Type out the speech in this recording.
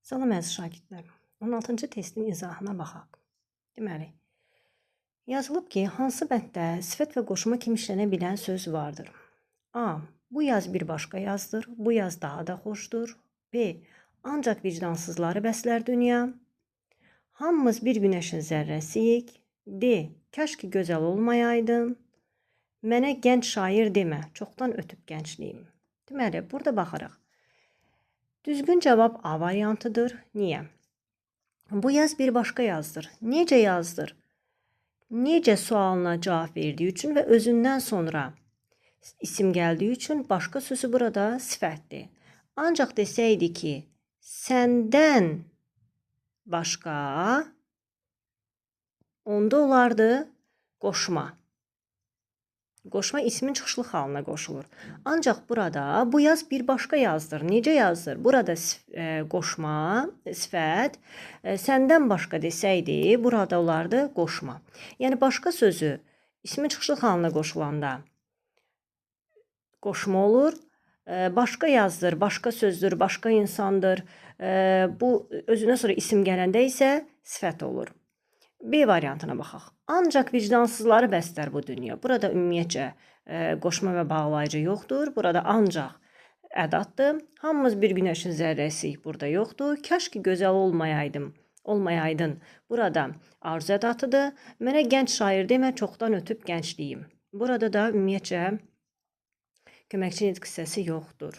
Salam əziz şagirdlər. 16-cı testin izahına baxaq. Deməli, yazılıb ki, hansı bənddə sifət və qoşma kimi işlənə bilən söz vardır? A. Bu yaz bir başqa yazdır. Bu yaz daha da xoşdur. B. Ancaq vicdansızları bəslər dünya. Hamımız bir günəşin zərrəsiyik. D. Kaş ki gözəl olmayaydın. Mənə gənc şair demə, çoxdan ötüb gəncliyim. Deməli, burada baxaraq. Düzgün cavab A variantıdır. Niyə? Bu yaz bir başqa yazdır. Necə yazdır? Necə sualına cavab verdiyi üçün və özündən sonra isim gəldiyi üçün başqa sözü burada sifətdir. Ancaq desəydi ki, səndən başqa, onda olardı qoşma. Qoşma ismin çıxışlı halına qoşulur. Ancaq burada bu yaz bir başqa yazdır. Necə yazdır? Burada qoşma, sifət, səndən başqa desəydi, burada olardı qoşma. Yəni, başqa sözü ismin çıxışlı halına qoşulanda qoşma olur. Başqa yazdır, başqa sözdür, başqa insandır. Bu özündən sonra isim gələndə isə sifət olur. B variantına baxaq. Ancaq vicdansızları bəslər bu dünya. Burada ümumiyyətcə qoşma və bağlayıcı yoxdur. Burada ancaq ədatdır. Hamımız bir günəşin zərrəsiyik. Burada yoxdur. Kaş ki gözəl olmayaydın. Burada arzu ədatıdır. Mənə gənc şair demə, çoxdan ötüb gəncliyim. Burada da ümumiyyətcə köməkçi nitq hissəsi yoxdur.